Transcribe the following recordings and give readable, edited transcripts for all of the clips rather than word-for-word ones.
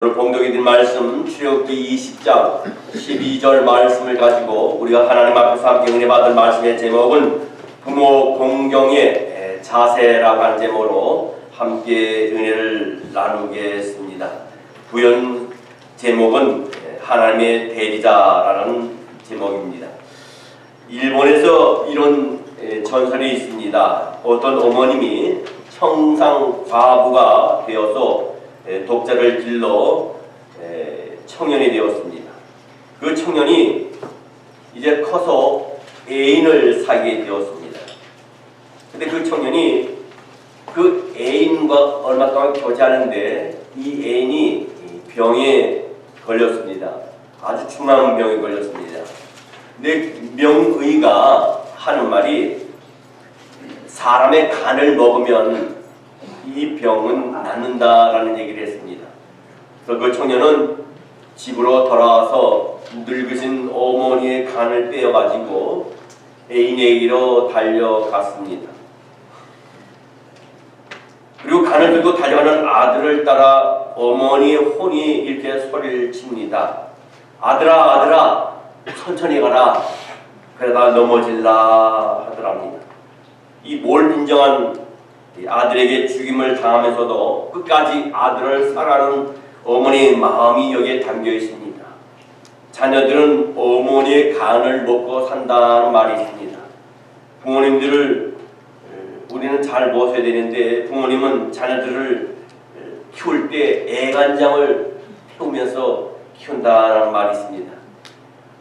오늘 봉독이 된 말씀 출애굽기 20장 12절 말씀을 가지고 우리가 하나님 앞에서 함께 은혜 받을 말씀의 제목은 부모 공경의 자세라고 하는 제목으로 함께 은혜를 나누겠습니다. 부연 제목은 하나님의 대리자라는 제목입니다. 일본에서 이런 전설이 있습니다. 어떤 어머님이 청상 과부가 되어서 독자를 길러 청년이 되었습니다. 그 청년이 이제 커서 애인을 사귀게 되었습니다. 근데 그 청년이 그 애인과 얼마 동안 교제하는데 이 애인이 병에 걸렸습니다. 아주 중한 병에 걸렸습니다. 근데 명의가 하는 말이 사람의 간을 먹으면 이 병은 낫는다라는 얘기를 했습니다. 그래서 그 청년은 집으로 돌아와서 늙으신 어머니의 간을 떼어가지고 애인에게로 달려갔습니다. 그리고 간을 들고 달려가는 아들을 따라 어머니의 혼이 이렇게 소리를 칩니다. 아들아, 아들아, 천천히 가라. 그러다 넘어질라 하더랍니다. 이 뭘 인정한 아들에게 죽임을 당하면서도 끝까지 아들을 사랑하는 어머니의 마음이 여기에 담겨 있습니다. 자녀들은 어머니의 간을 먹고 산다는 말이 있습니다. 부모님들을 우리는 잘 모셔야 되는데 부모님은 자녀들을 키울 때 애간장을 태우면서 키운다는 말이 있습니다.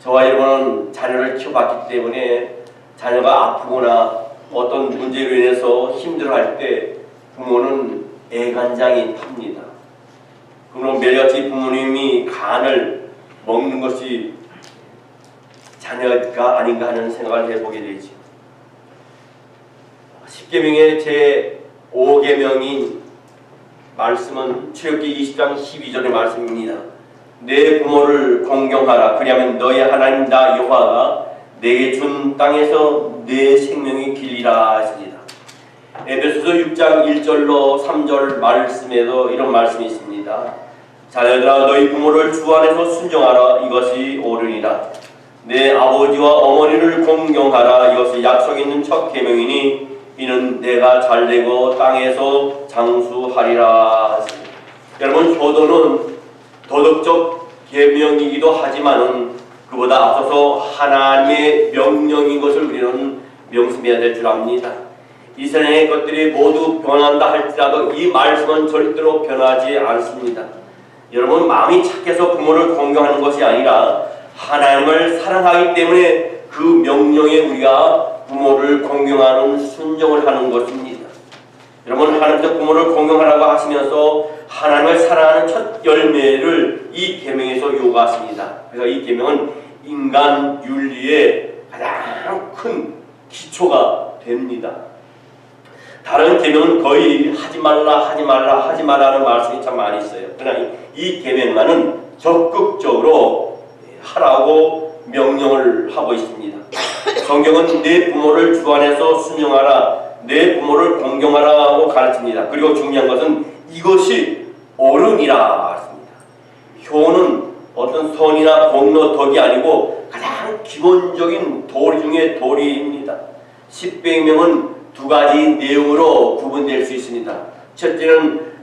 저와 여러분은 자녀를 키워봤기 때문에 자녀가 아프거나 어떤 문제로 인해서 힘들어할 때 부모는 애간장이 탑니다. 그러므로 매일같이 부모님이 간을 먹는 것이 자녀가 아닌가 하는 생각을 해보게 되죠. 10계명의 제5계명인 말씀은 출애굽기 20장 12절의 말씀입니다. 내 부모를 공경하라. 그리하면 너의 하나님 나 여호와가 내게 준 땅에서 내 생명이 길리라 하십니다. 에베소서 6장 1절로 3절 말씀에도 이런 말씀이 있습니다. 자녀들아 너희 부모를 주 안에서 순종하라. 이것이 옳으니라. 내 아버지와 어머니를 공경하라. 이것이 약속 있는 첫 계명이니 이는 내가 잘되고 땅에서 장수하리라 하십니다. 여러분, 효도는 도덕적 계명이기도 하지만은 그보다 앞서서 하나님의 명령인 것을 우리는 명심해야 될 줄 압니다. 이 세상의 것들이 모두 변한다 할지라도 이 말씀은 절대로 변하지 않습니다. 여러분, 마음이 착해서 부모를 공경하는 것이 아니라 하나님을 사랑하기 때문에 그 명령에 우리가 부모를 공경하는 순종을 하는 것입니다. 여러분, 하나님께서 부모를 공경하라고 하시면서 하나님을 사랑하는 첫 열매를 이 계명에서 요구하십니다. 그래서 이 계명은 인간 윤리의 가장 큰 기초가 됩니다. 다른 계명은 거의 하지 말라, 하지 말라, 하지 말라는 말씀이 참 많이 있어요. 그러나 이 계명만은 적극적으로 하라고 명령을 하고 있습니다. 성경은 내 부모를 주 안에서 순종하라, 내 부모를 공경하라고 가르칩니다. 그리고 중요한 것은 이것이 옳으니라 했습니다. 효는 어떤 선이나 공로, 덕이 아니고 가장 기본적인 도리 중에 도리입니다. 10계명은 두 가지 내용으로 구분될 수 있습니다. 첫째는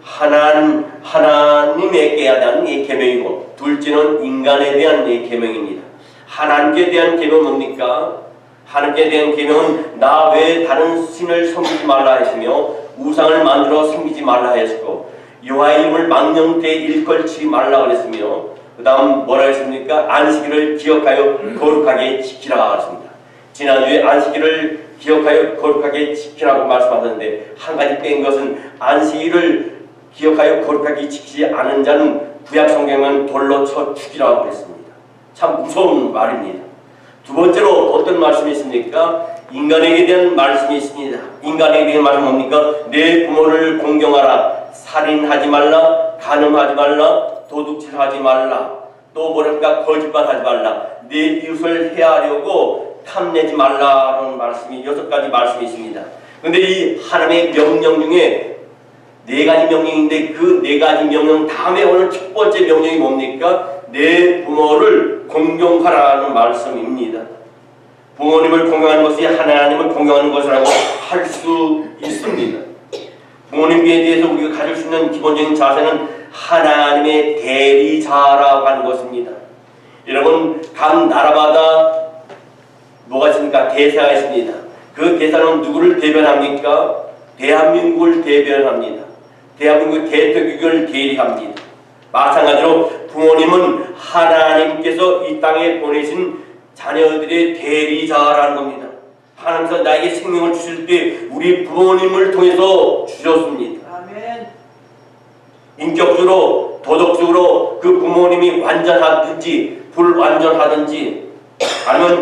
하나님에게 대한 계명이고, 둘째는 인간에 대한 계명입니다. 하나님께 대한 계명은 뭡니까? 하나님께 대한 계명은 나 외에 다른 신을 섬기지 말라 했으며 우상을 만들어 섬기지 말라 했고 여호와의 이름을 망령되이 일컬지 말라 그랬으며 그 다음 뭐라 했습니까? 안식일을 기억하여 거룩하게 지키라 했습니다. 지난주에 안식일을 기억하여 거룩하게 지키라고 말씀하셨는데 한 가지 뺀 것은 안식일을 기억하여 거룩하게 지키지 않은 자는 구약성경은 돌로 쳐 죽이라고 했습니다. 참 무서운 말입니다. 두 번째로 어떤 말씀이 있습니까? 인간에게 대한 말씀이 있습니다. 인간에게 대한 말씀은 뭡니까? 내 부모를 공경하라. 살인하지 말라. 간음하지 말라. 도둑질하지 말라. 또 뭐랄까? 거짓말하지 말라. 내 이웃을 해하려고 탐내지 말라라는 말씀이 6가지 말씀이 있습니다. 그런데 이 하나님의 명령 중에 네 가지 명령인데 그 네 가지 명령 다음에 오늘 첫 번째 명령이 뭡니까? 내 부모를 공경하라는 말씀입니다. 부모님을 공경하는 것이 하나님을 공경하는 것이라고 할 수 있습니다. 부모님에 대해서 우리가 가질 수 있는 기본적인 자세는 하나님의 대리자라고 하는 것입니다. 여러분, 각 나라마다 뭐가 있습니까? 대사가 있습니다. 그 대사는 누구를 대변합니까? 대한민국을 대변합니다. 대한민국 대통령을 대리합니다. 마찬가지로 부모님은 하나님께서 이 땅에 보내신 자녀들의 대리자라는 겁니다. 하나님께서 나에게 생명을 주실 때 우리 부모님을 통해서 주셨습니다. 아멘. 인격적으로 도덕적으로 그 부모님이 완전하든지 불완전하든지 아니면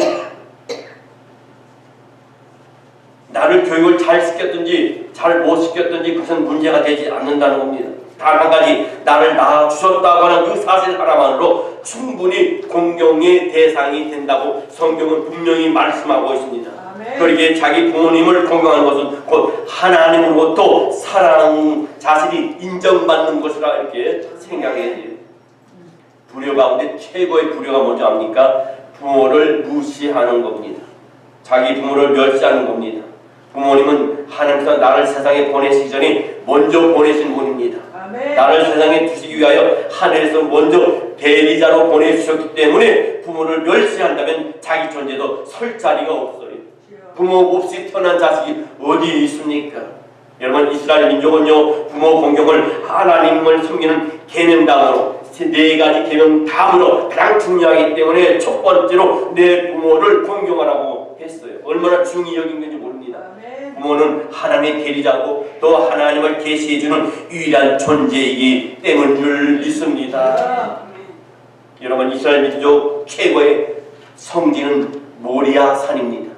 나를 교육을 잘 시켰든지 잘 못 시켰든지 그것은 문제가 되지 않는다는 겁니다. 단 한 가지 나를 낳아주셨다고 하는 그 사실 하나만으로 충분히 공경의 대상이 된다고 성경은 분명히 말씀하고 있습니다. 아멘. 그렇게 자기 부모님을 공경하는 것은 곧 하나님으로부터 사랑 자신이 인정받는 것이라 이렇게 생각해야 돼요. 불효 가운데 최고의 불효가 뭔지 압니까? 부모를 무시하는 겁니다. 자기 부모를 멸시하는 겁니다. 부모님은 하나님께서 나를 세상에 보내시기 전에 먼저 보내신 분입니다. 아멘. 나를 세상에 두시기 위하여 하늘에서 먼저 대리자로 보내주셨기 때문에 부모를 멸시한다면 자기 존재도 설 자리가 없어요. 부모 없이 태어난 자식이 어디 있습니까? 여러분, 이스라엘 민족은요 부모 공경을 하나님을 섬기는 계명당으로 네 가지 계명당으로 가장 중요하기 때문에 첫 번째로 내 부모를 공경하라고 했어요. 얼마나 중히 여긴 건지 모릅니다. 아멘. 부모는 하나님의 대리자고 또 하나님을 계시해주는 유일한 존재이기 때문인 줄 믿습니다. 여러분, 이스라엘 민족 최고의 성지는 모리아 산입니다.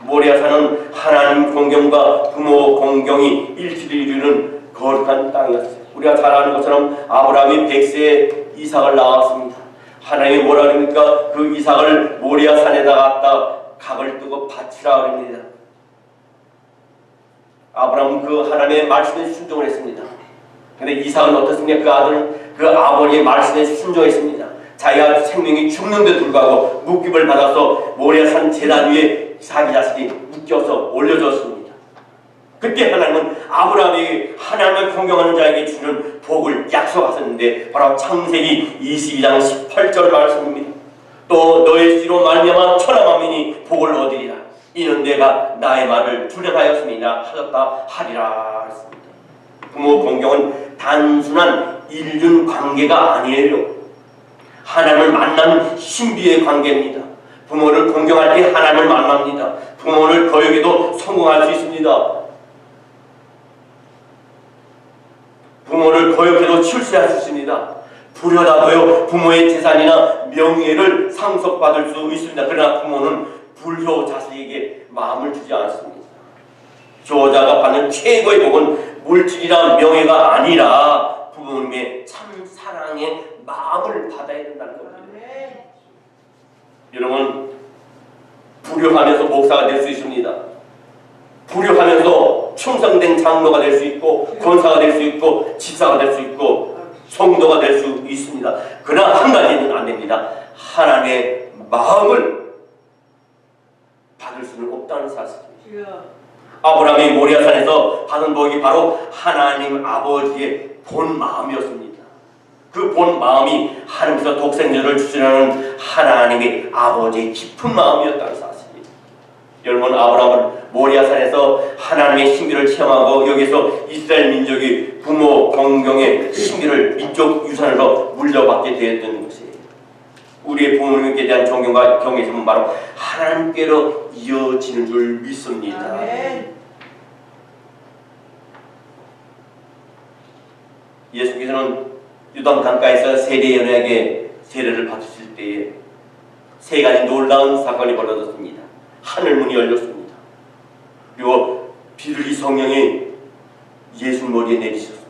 모리아 산은 하나님 공경과 부모 공경이 일치를 이루는 거룩한 땅이었어요. 우리가 잘 아는 것처럼 아브라함이 100세에 이삭을 낳았습니다. 하나님이 뭐라 그럽니까? 그 이삭을 모리아 산에다 갖다 각을 뜨고 바치라 그럽니다. 아브라함은 그 하나님의 말씀에 순종을 했습니다. 근데 이삭은 어떻습니까? 그 아들은 그 아버지의 말씀에 순종했습니다. 자기가 생명이 죽는데 불구하고 묶임을 받아서 모리아 산 제단 위에 자기 자식이 묶여서 올려졌습니다. 그때 하나님은 아브라함이 하나님을 공경하는 자에게 주는 복을 약속하셨는데 바로 창세기 22장 18절 말씀입니다. 또 너의 씨로 말미암아 천하 만민이 복을 얻으리라. 이는 내가 나의 말을 준행하였음이나 하셨다 하리라 했습니다. 부모 공경은 단순한 인륜 관계가 아니에요. 하나님을 만나는 신비의 관계입니다. 부모를 공경할 때 하나님을 만납니다. 부모를 거역해도 성공할 수 있습니다. 부모를 거역해도 출세할 수 있습니다. 불효다도요 부모의 재산이나 명예를 상속받을 수 있습니다. 그러나 부모는 불효 자식에게 마음을 주지 않습니다. 효자가 받는 최고의 복은 물질이나 명예가 아니라 부모님의 참 사랑의 마음을 받아야 된다는 겁니다. 여러분, 불효하면서 목사가 될 수 있습니다. 불효하면서 충성된 장로가 될 수 있고 권사가 될 수 있고 집사가 될 수 있고 성도가 될 수 있습니다. 그러나 한 가지는 안 됩니다. 하나님의 마음을 받을 수는 없다는 사실입니다. 아브라함이 모리아산에서 받은 복이 바로 하나님 아버지의 본 마음이었습니다. 그 본 마음이 하나님께서 독생자를 주시려는 하나님의 아버지의 깊은 마음이었다는 사실입니다. 여러분, 아브라함은 모리아산에서 하나님의 신비를 체험하고 여기서 이스라엘 민족이 부모 공경의 신비를 민족 유산으로 물려받게 되었던 것이에요. 우리의 부모님께 대한 존경과 경외심은 바로 하나님께로 이어지는 줄 믿습니다. 아멘. 예수께서는 유당 강가에서 세례 요한에게 세례를 받으실 때에 세 가지 놀라운 사건이 벌어졌습니다. 하늘문이 열렸습니다. 그리고 비둘기 성령이 예수 머리에 내리셨습니다.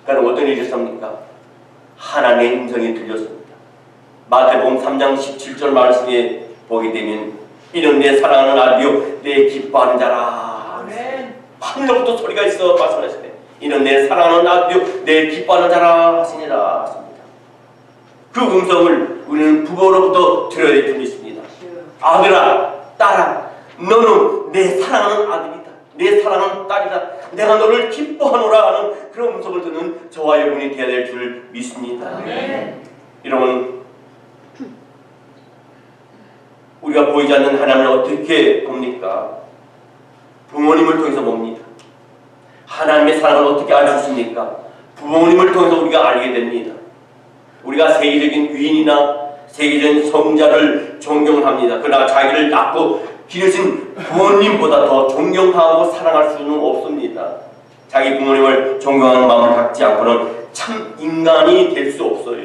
그러니까 어떤 일이 있었습니까? 하나님의 음성이 들렸습니다. 마태복음 3장 17절 말씀에 보게 되면 이는 내 사랑하는 아들이요 내 기뻐하는 자라. 아멘. 하늘로부터 소리가 있어 말씀하시네. 이는 내 사랑하는 아들이요 내 기뻐하는 자라 하시니라 하십니다. 그 음성을 우리는 부모로부터 들어야 될 줄이 있습니다. 아들아, 딸아, 너는 내 사랑하는 아들이다. 내 사랑하는 딸이다. 내가 너를 기뻐하노라 하는 그런 음성을 듣는 저와 여러분이 되어야 될 줄 믿습니다. 여러분, 우리가 보이지 않는 하나님을 어떻게 봅니까? 부모님을 통해서 봅니다. 하나님의 사랑을 어떻게 알 수 있습니까? 부모님을 통해서 우리가 알게 됩니다. 우리가 세계적인 위인이나 세계적인 성자를 존경합니다. 그러나 자기를 낳고 기르신 부모님보다 더 존경하고 사랑할 수는 없습니다. 자기 부모님을 존경하는 마음을 갖지 않고는 참 인간이 될 수 없어요.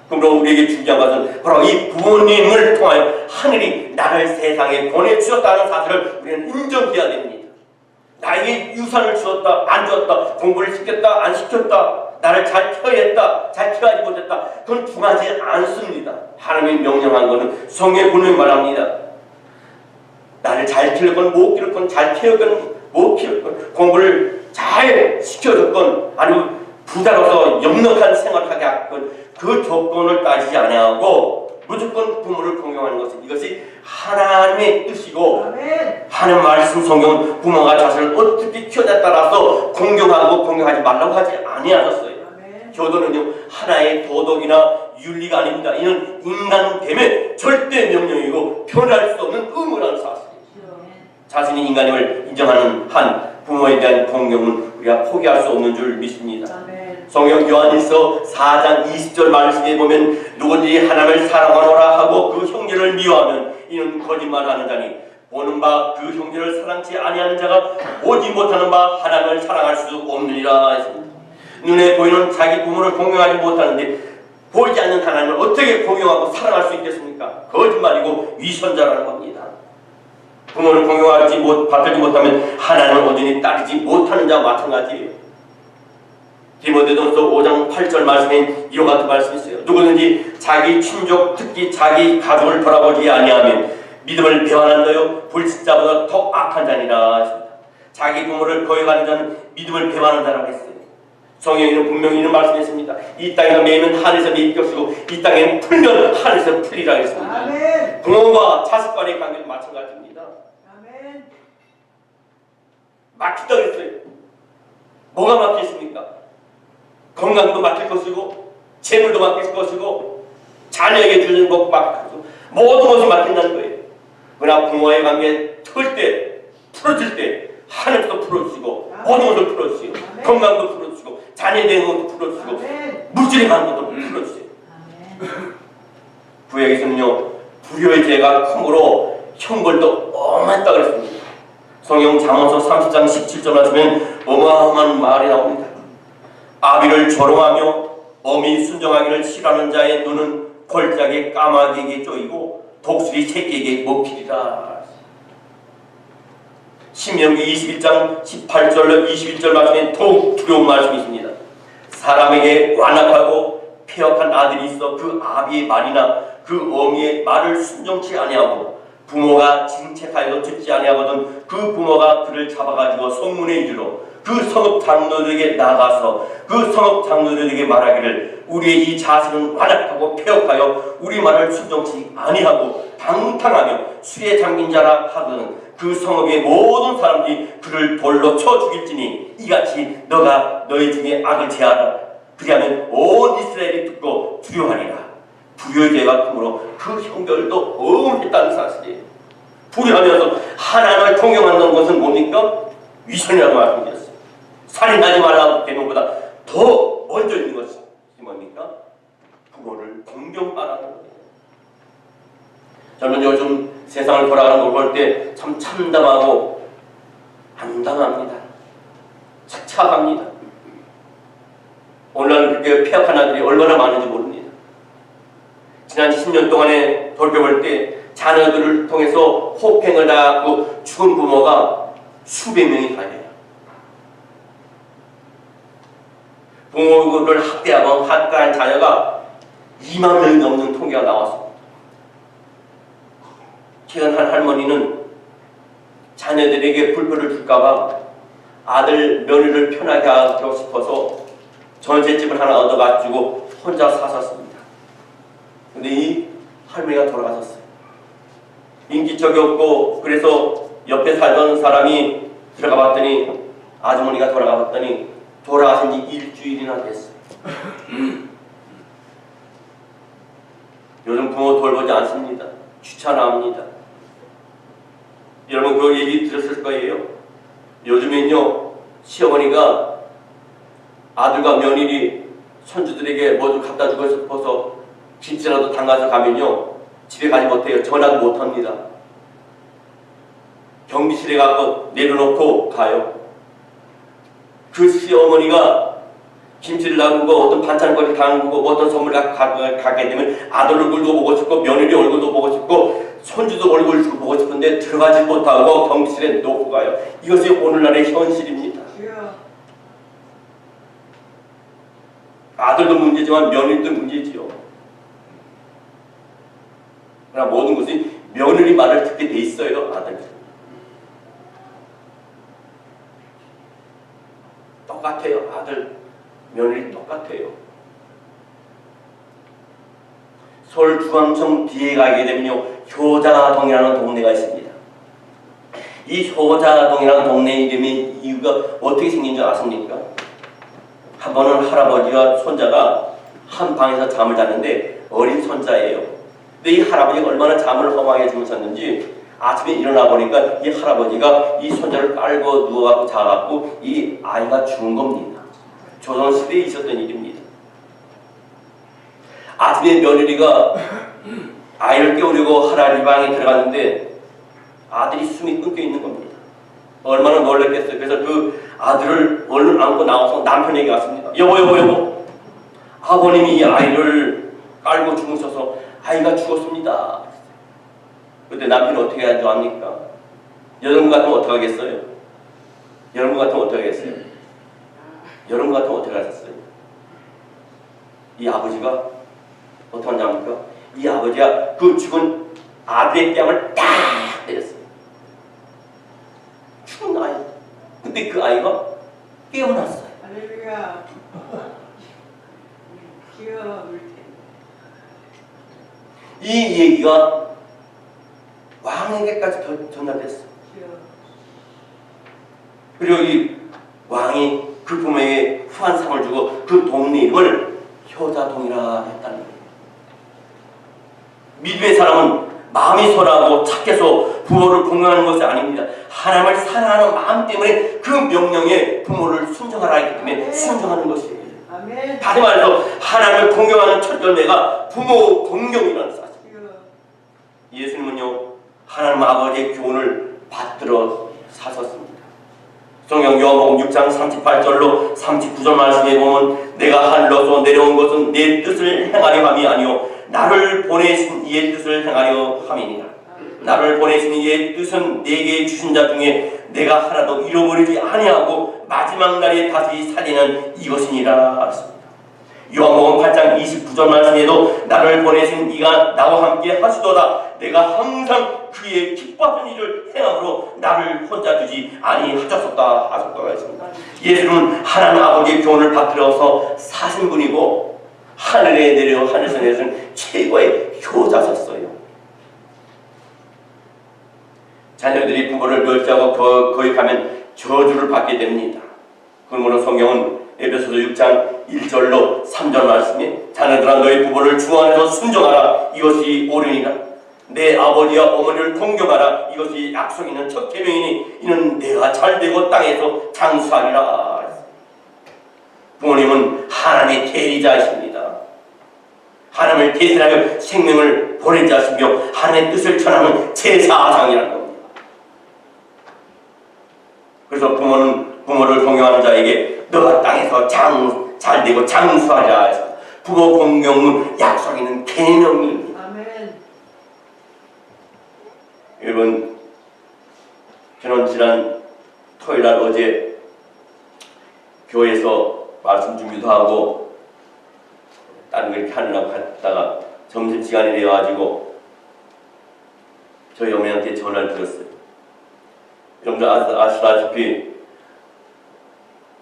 그러므로 우리에게 중요한 것은 바로 이 부모님을 통하여 하늘이 나를 세상에 보내주셨다는 사실을 우리는 인정해야 됩니다. 나에게 유산을 주었다, 안 주었다, 공부를 시켰다, 안 시켰다, 나를 잘 키워냈다, 잘 키워하지 못했다, 그건 중요하지 않습니다. 하나님이 명령한 것은 성경에 분명히 말합니다. 나를 잘 키웠건 못 키웠건, 잘 키웠건 못 키웠건, 공부를 잘 시켜줬건, 아니면 부자로서 넉넉한 생활을 하게 했건, 그 조건을 따지지 아니하고 무조건 부모를 공경하는 것은 이것이 하나님의 뜻이고, 아멘. 하나님 말씀 성경은 부모가 자신을 어떻게 키워냐에 따라서 공경하고 공경하지 말라고 하지 아니하셨어요. 아멘. 교도는요 하나의 도덕이나 윤리가 아닙니다. 이는 인간됨의 절대 명령이고 변할 수 없는 의무라는 사실이에요. 자신이 인간임을 인정하는 한 부모에 대한 공경은 우리가 포기할 수 없는 줄 믿습니다. 아멘. 성경 요한일서 4장 20절 말씀에 보면 누구든지 하나님을 사랑하노라 하고 그 형제를 미워하면 이는 거짓말하는 자니 보는 바 그 형제를 사랑치 아니하는 자가 보지 못하는 바 하나님을 사랑할 수 없느니라 했습니다. 눈에 보이는 자기 부모를 공경하지 못하는데 보이지 않는 하나님을 어떻게 공경하고 사랑할 수 있겠습니까? 거짓말이고 위선자라는 겁니다. 부모를 공경하지 받들지 못하면 하나님을 온전히 따르지 못하는 자와 마찬가지예요. 디모데전서 5장 8절 말씀에 이와 같은 말씀이 있어요. 누구든지 자기 친족 특히 자기 가족을 돌아보지 아니하면 믿음을 배반한 자요 불신자보다 더 악한 자니라 했습니다. 자기 부모를 거역하는 자는 믿음을 배반한 자라고 했어요. 성경에는 분명히 이런 말씀이 있습니다. 이 땅에 매이면 하늘에서 매일 것이고 이 땅에 풀면 하늘에서 풀리라 했습니다. 아멘. 부모와 자식 간의 관계도 마찬가지입니다. 아멘. 막히다 그랬어요. 뭐가 막히겠습니까? 건강도 막힐 것이고 재물도 막힐 것이고 자녀에게 주는 것 막히고 모든 것이 막힌다는 거예요. 그러나 부모와의 관계 틀 때 풀어질 때 하늘도 풀어주시고 모든 것을 풀어주시고 건강도 풀어주시고 자녀에 대한 것도 풀어주시고 물질에 관한 것도 풀어주세요. 구약에서는요 불효의 죄가 크므로 형벌도 엄했다 그랬습니다. 성경 잠언서 30장 17절 말씀엔 어마어마한 말이 나옵니다. 아비를 조롱하며 어미 순종하기를 싫어하는 자의 눈은 골짜기 까마귀에게 쪼이고 독수리 새끼에게 먹히리라. 신명기 21장 18절로 21절 말씀에 더욱 두려운 말씀이 있습니다. 사람에게 완악하고 폐역한 아들이 있어 그 아비의 말이나 그 어미의 말을 순종치 아니하고 부모가 징책하여도 듣지 아니하거든 그 부모가 그를 잡아가지고 성문에 이르러 그 성읍 장로들에게 나가서 그 성읍 장로들에게 말하기를 우리의 이 자식은 완악하고 폐역하여 우리 말을 순종치 아니하고 방탕하며 술에 잠긴 자라 하거든 그 성읍의 모든 사람들이 그를 돌로 쳐 죽일지니 이같이 너가 너희 중에 악을 제하라. 그리하면 온 이스라엘이 듣고 두려워하리라. 불효의 죄가 크므로 그 형벌도 엄했다는 사실이에요. 불효하면서 하나님을 공경한다는 것은 뭡니까? 위선이라고 말씀드렸어요. 살인하지 말라고 되는 것보다 더 먼저 있는 것이 뭡니까? 부모를 공경하라는 거예요. 저는 요즘 세상을 돌아가는 걸 볼 때 참 참담하고 안담합니다. 착잡합니다. 오늘날 그렇게 폐역한 아들이 얼마나 많은지 모릅니다. 지난 10년 동안에 돌려볼 때 자녀들을 통해서 폭행을 당하고 죽은 부모가 수백 명이 가요. 부모를 학대하고 학대한 자녀가 2만 명이 넘는 통계가 나왔습니다. 최근 한 할머니는 자녀들에게 불편을 줄까봐 아들 며느리를 편하게 하고 싶어서 전셋집을 하나 얻어가지고 혼자 사셨습니다. 근데 이 할머니가 돌아가셨어요. 인기척이 없고 그래서 옆에 살던 사람이 들어가 봤더니 아주머니가 돌아가 봤더니 돌아가신 지 일주일이나 됐어요. 요즘 부모 돌보지 않습니다. 귀찮아합니다. 여러분 그 얘기 들었을 거예요. 요즘엔요 시어머니가 아들과 며느리 손주들에게 뭐 좀 갖다 주고 싶어서 김치라도 담가서 가면요 집에 가지 못해요. 전화도 못합니다. 경비실에 가서 내려놓고 가요. 그 시어머니가 김치를 담그고 어떤 반찬거리 담그고 어떤 선물을 가게 되면 아들 얼굴도 보고 싶고 며느리 얼굴도 보고 싶고 손주도 얼굴도 보고 싶은데 들어가지 못하고 경비실에 놓고 가요. 이것이 오늘날의 현실입니다. 아들도 문제지만 며느리도 문제지요. 그러나 모든 것이 며느리 말을 듣게 돼 있어요. 아들 똑같아요. 아들 며느리 똑같아요. 서울중앙청 뒤에 가게 되면요 효자동이라는 동네가 있습니다. 이 효자동이라는 동네 이름의 이유가 어떻게 생긴 줄 아십니까? 한 번은 할아버지와 손자가 한 방에서 잠을 잤는데 어린 손자예요. 근데 이 할아버지가 얼마나 잠을 험하게 주무셨는지 아침에 일어나 보니까 이 할아버지가 이 손자를 깔고 누워갖고 자갖고 이 아이가 죽은 겁니다. 조선시대에 있었던 일입니다. 아침에 며느리가 아이를 깨우려고 할아버지 방에 들어갔는데 아들이 숨이 끊겨 있는 겁니다. 얼마나 놀랐겠어요. 그래서 그 아들을 얼른 안고 나와서 남편에게 갔습니다. 여보 아버님이 이 아이를 깔고 주무셔서 아이가 죽었습니다. 그때 남편이 어떻게 하는 줄 압니까? 여러분 같으면 어떻게 하겠어요? 여러분 같으면 어떻게 하겠어요? 여러분 같으면 어떻게 하셨어요? 이 아버지가 어떻게 한지 압니까? 이 아버지가 그 죽은 아들의 뺨을 딱 때렸어요. 죽은 아이. 근데 그 아이가 깨어났어요. 할렐루야. 이 얘기가 왕에게까지 전달됐어요. 그리고 이 왕이 그 부모에게 후한 상을 주고 그 동네 이름을 효자동이라 했다는 거예요. 믿음의 사람은 마음이 선하고 착해서 부모를 공경하는 것이 아닙니다. 하나님을 사랑하는 마음 때문에 그 명령에 부모를 순종하라 했기 때문에 순종하는 것이에요. 아멘. 다시 말해서 하나님을 공경하는 첫 열매가 부모 공경이라는 사실이에요. 예수님은요 하나님 아버지의 교훈을 받들어 사셨습니다. 성경 요한복음 6장 38절로 39절 말씀에 보면 내가 하늘로서 내려온 것은 내 뜻을 행하려 함이 아니요 나를 보내신 이의 뜻을 행하려 함이니라. 나를 보내신 이의 뜻은 내게 주신 자 중에 내가 하나도 잃어버리지 아니하고 마지막 날에 다시 살리는 이것이니라. 요한복음 8장 29절 말씀에도 나를 보내신 이가 나와 함께 하시도다. 내가 항상 그의 기뻐하는 일을 행함으로 나를 혼자 두지 아니하셨다 하셨다고 했습니다. 예수는 하나님 아버지의 교훈을 받들어서 사신 분이고 하늘에 내려 하늘에서 내려온 최고의 효자셨어요. 자녀들이 부모를 멸시하고 거역하면 저주를 받게 됩니다. 그러므로 성경은 에베소서 6장 1절로 3절 말씀에 자녀들아 너희 부모를 주 안에서 순종하라 이것이 옳으니라. 내 아버지와 어머니를 공경하라 이것이 약속 있는 첫 계명이니 이는 내가 잘되고 땅에서 장수하리라. 부모님은 하나님의 대리자이십니다. 하나님을 대신하여 생명을 보낸 자시며 하나님의 뜻을 전하는 제사장이라는 겁니다. 그래서 부모는 부모를 공경하는 자에게 너가 땅에서 잘되고 장수하리라 해서 부모 공경은 약속 있는 계명입니다. 아멘. 여러분 저는 지난 토요일날 어제 교회에서 말씀 준비도 하고 다른 거 이렇게 하느라고 갔다가 점심시간이 되어가지고 저희 어머니한테 전화를 드렸어요. 여러분들 아시다시피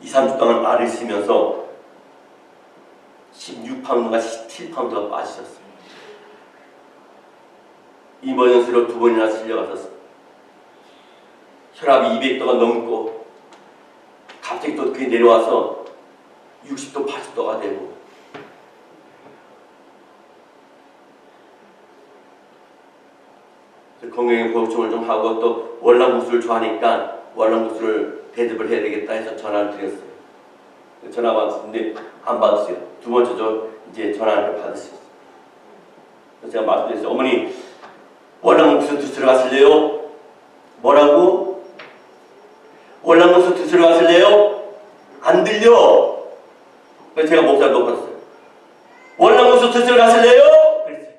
2, 3주 동안 알을 쓰면서 16파운드가 17파운드가 빠지셨어요. 이머전스로 2번이나 실려가서 혈압이 200도가 넘고 갑자기 또 그게 내려와서 60도, 80도가 되고 건강에 보충을 좀 하고 또 월남국수를 좋아하니까 월남국수를 대접을 해야 되겠다 해서 전화를 드렸어요. 전화 받았는데 안 받았어요. 2번째도 이제 전화를 받으셨어요. 그래서 제가 말씀드렸어요. 어머니 월남국수 드시러 가실래요? 뭐라고? 월남국수 드시러 가실래요? 안 들려. 그래서 제가 목소리를 높였어요. 월남국수 드시러 가실래요? 그랬어요.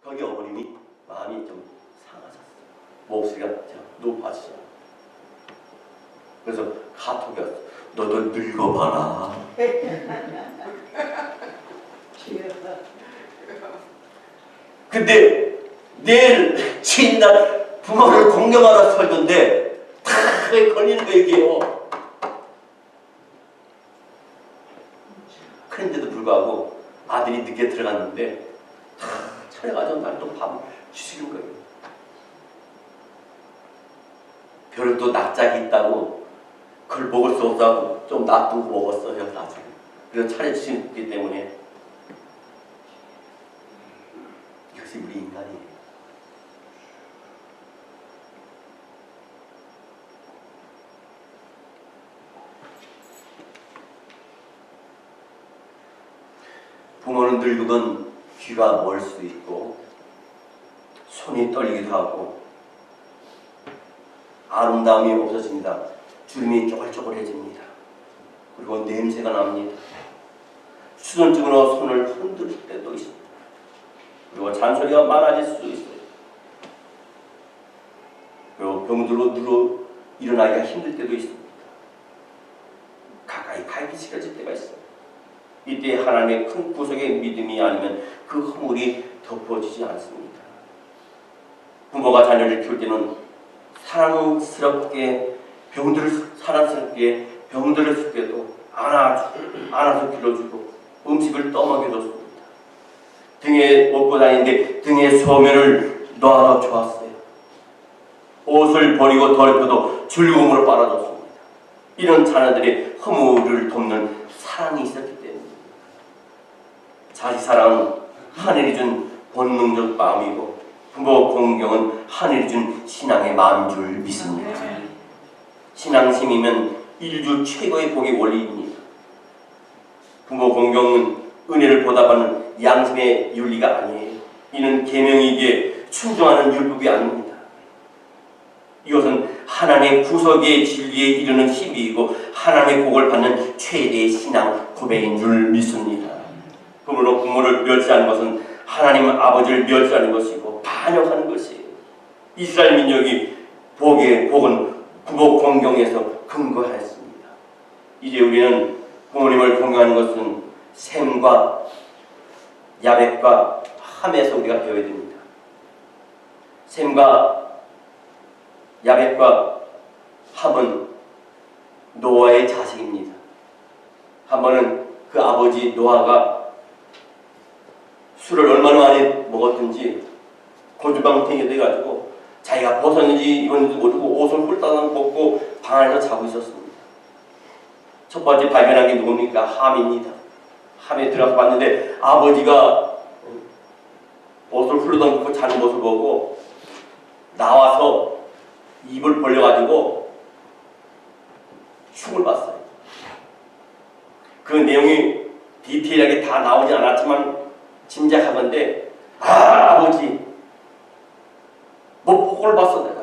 거기 어머님이 마음이 좀 상하셨어요. 목소리가 높아지잖아요. 그래서 카톡이 왔어요. 너도 늙어봐라. 근데 내일 주인날 부모를 공경하러 설던데 다 걸리는 거 얘기해요. 그런데도 불구하고 아들이 늦게 들어갔는데 다 차려가지고 날 또 밥을 주시는 거예요. 별을 또 낯짝이 있다고 그걸 먹을 수 없다고 좀 놔두고 먹었어요. 나중에. 그래서 차려주시기 때문에 이것이 우리 인간이에요. 부모는 늙으면 귀가 멀 수도 있고 손이 떨리기도 하고 아름다움이 없어집니다. 주름이 쪼글쪼글해집니다. 그리고 냄새가 납니다. 수전증으로 손을 흔들 때도 있습니다. 그리고 잔소리가 많아질 수도 있어요. 그리고 병들로 누워 일어나기가 힘들 때도 있습니다. 가까이 가기 싫어질 때가 있어요. 이때 하나님의 큰 구속의 믿음이 아니면 그 허물이 덮어지지 않습니다. 부모가 자녀를 키울 때는 사랑스럽게 병들을 죽게도 안아서 길러주고 음식을 떠먹여줬습니다. 등에 업고 다니는데 등에 소면을 놔도 좋았어요. 옷을 버리고 더럽혀도 즐거움으로 빨아줬습니다. 이런 자녀들의 허물을 돕는 사랑이 있었기 때문입니다. 자식 사랑은 하늘이 준 본능적 마음이고 부모 공경은 하늘이 준 신앙의 마음인 줄 믿습니다. 신앙심이면 인류 최고의 복의 원리입니다. 부모 공경은 은혜를 보답하는 양심의 윤리가 아니에요. 이는 계명이기에 충정하는 율법이 아닙니다. 이것은 하나님의 구속의 진리에 이르는 힘이고 하나님의 복을 받는 최대의 신앙 고백인 줄 믿습니다. 그러므로 부모를 멸시하는 것은 하나님 아버지를 멸시하는 것이고 반역하는 것이에요. 이스라엘 민족이 복은 부모 공경에서 근거하였습니다. 이제 우리는 부모님을 공경하는 것은 셈과 야벳과 함에서 우리가 배워야 됩니다. 셈과 야벳과 함은 노아의 자식입니다. 한 번은 그 아버지 노아가 술을 얼마나 많이 먹었든지 고주방탱이 돼가지고 자기가 벗었는지 입었는지 모르고 옷을 홀딱 벗고 방 안에서 자고 있었습니다. 첫 번째 발견한 게 누굽니까? 함입니다. 함에 들어가서 봤는데 아버지가 옷을 훌러덩 벗고 자는 모습을 보고 나와서 입을 벌려가지고 흉을 봤어요. 그 내용이 디테일하게 다 나오지 않았지만 짐작하건대 아버지 뭐 복을 봤어 내가.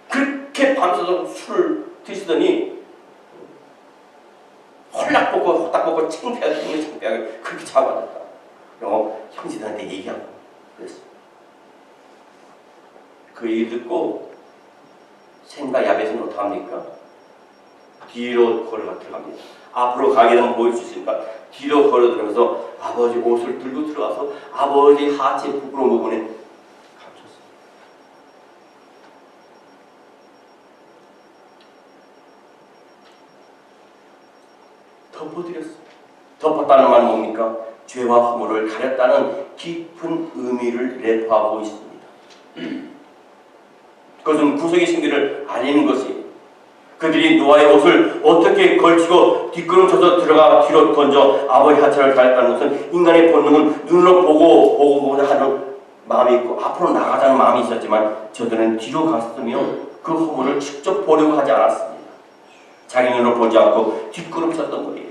그렇게 밤새도록 술을 드시더니 홀딱 벗고 홀딱 벗고 창피하게 그렇게 잡아놨다. 형제들한테 얘기하고 그랬어요. 그 얘기 듣고 셈과 야벳은 어떡합니까? 뒤로 걸어 들어갑니다. 앞으로 가게 되면 보일 수 있으니까 뒤로 걸어 들어가서 아버지 옷을 들고 들어가서 아버지 하체 부끄러운 부분에 감췄어요. 덮어드렸어요. 덮었다는 말은 뭡니까? 죄와 허물을 가렸다는 깊은 의미를 내포하고 있습니다. 그것은 구속의 신비를 알리는 것이에요. 그들이 노아의 옷을 어떻게 걸치고 뒷걸음쳐서 들어가 뒤로 던져 아버지 하체를 가렸다는 것은 인간의 본능은 눈으로 보고자 하는 마음이 있고 앞으로 나가자는 마음이 있었지만 저들은 뒤로 갔으며 그 허물을 직접 보려고 하지 않았습니다. 자기 눈으로 보지 않고 뒷걸음쳤던 거예요.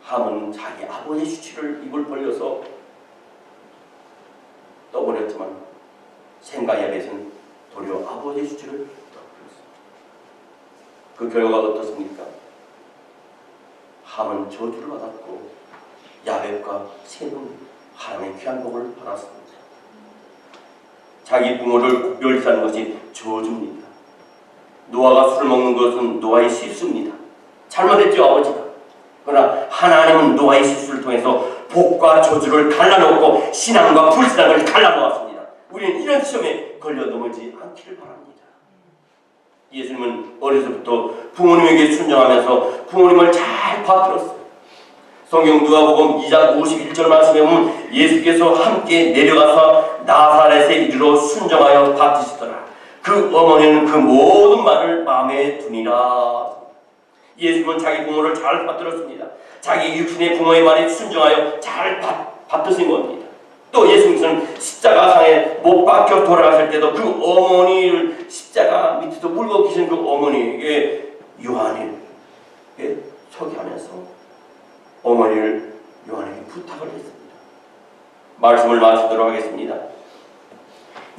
함은 자기 아버지의 수치를 입을 벌려서 떠버렸지만 셈과 야벳은 도리어 아버지의 수치를 떠버렸습니다. 그 결과가 어떻습니까? 함은 저주를 받았고 야벳과 셈은 하나님의 귀한 복을 받았습니다. 자기 부모를 구별시하는 것이 저주입니다. 노아가 술을 먹는 것은 노아의 실수입니다. 잘못했죠, 아버지가. 그러나 하나님은 노아의 실수를 통해서 복과 저주를 갈라놓고 신앙과 불신앙을 갈라놓았습니다. 우리는 이런 시험에 걸려 넘어지지 않기를 바랍니다. 예수님은 어려서부터 부모님에게 순종하면서 부모님을 잘 받들었어요. 성경 누가복음 2장 51절 말씀에 보면 예수께서 함께 내려가서 나사렛에 이르러 순종하여 받으시더라. 그 어머니는 그 모든 말을 마음에 두니라. 예수님은 자기 부모를 잘 받들었습니다. 자기 육신의 부모의 말에 순종하여 잘 받드신 겁니다. 또 예수님은 십자가상에 못 박혀 돌아가실 때도 그 어머니를 십자가 밑에서 물고 계신 그 어머니에게 요한에게 소개하면서 어머니를 요한에게 부탁을 했습니다. 말씀을 마치도록 하겠습니다.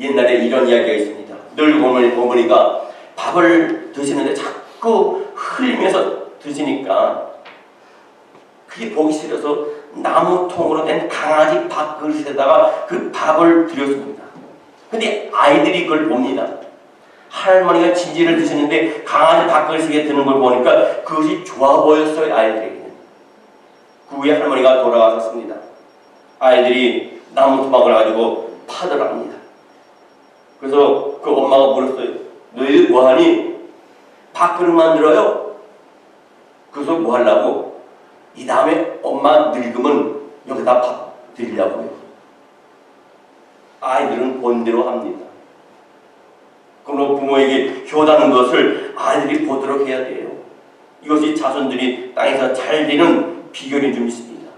옛날에 이런 이야기가 있습니다. 늘 어머니가 밥을 드시는데 자꾸 흘리면서 드시니까 그게 보기 싫어서 나무통으로 된 강아지 밥그릇에다가 그 밥을 드렸습니다. 근데 아이들이 그걸 봅니다. 할머니가 진지를 드시는데 강아지 밥그릇에 드는 걸 보니까 그것이 좋아 보였어요, 아이들에게는. 그 후에 할머니가 돌아가셨습니다. 아이들이 나무토막을 가지고 파들 합니다. 그래서 그 엄마가 물었어요. 너희들 뭐하니? 밥그릇 만들어요? 그래서 뭐 하려고? 이 다음에 엄마 늙으면 여기다 밥 드리려고요. 아이들은 본대로 합니다. 그러므로 부모에게 효다는 것을 아이들이 보도록 해야 돼요. 이것이 자손들이 땅에서 잘 되는 비결인 줄 믿습니다.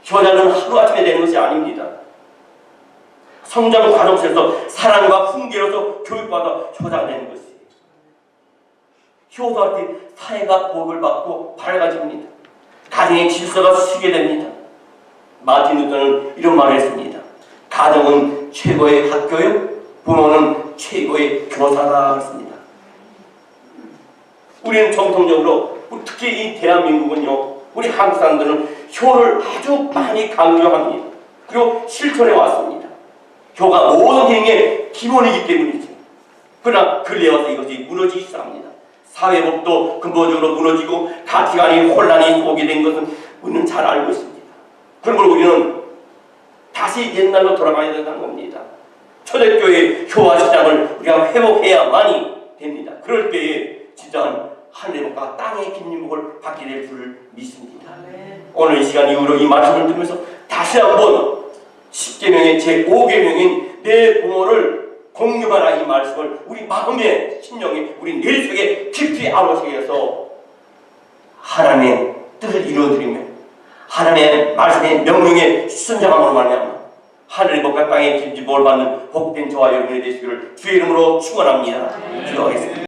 효자는 하루아침에 되는 것이 아닙니다. 성장 과정 속에서 사랑과 훈계로서 교육받아 효자가 되는 것이에요. 효도할 때 사회가 복을 받고 밝아집니다. 가정의 질서가 서게 됩니다. 마틴 루터는 이런 말을 했습니다. 가정은 최고의 학교요, 부모는 최고의 교사다 했습니다. 우리는 정통적으로 특히 이 대한민국은요, 우리 한국 사람들은 효를 아주 많이 강조합니다. 그리고 실천해 왔습니다. 효가 모든 행위의 기본이기 때문이죠. 그러나 근래에 와서 이것이 무너지기 시작합니다. 사회법도 근본적으로 무너지고 가치관이 혼란이 오게 된 것은 우리는 잘 알고 있습니다. 그러므로 우리는 다시 옛날로 돌아가야 된다는 겁니다. 초대교회의 효와 신앙을 우리가 회복해야만이 됩니다. 그럴 때에 진짜 하늘의 복과 땅의 긴 유목을 받게 될 줄을 믿습니다. 오늘 이 시간 이후로 이 말씀을 들으면서 다시 한번 10계명의 제5계명인 내 부모를 공유하라 이 말씀을 우리 마음의 심령에 우리 뇌 속에 깊이 아우러서 하나님의 뜻을 이루어드리며 하나님의 말씀의 명령에 순종함으로 말미암아 하늘의 복과 땅의 긴주복을 받는 복된 저와 여러분이 되시기를 주의 이름으로 축원합니다. 기도하겠습니다.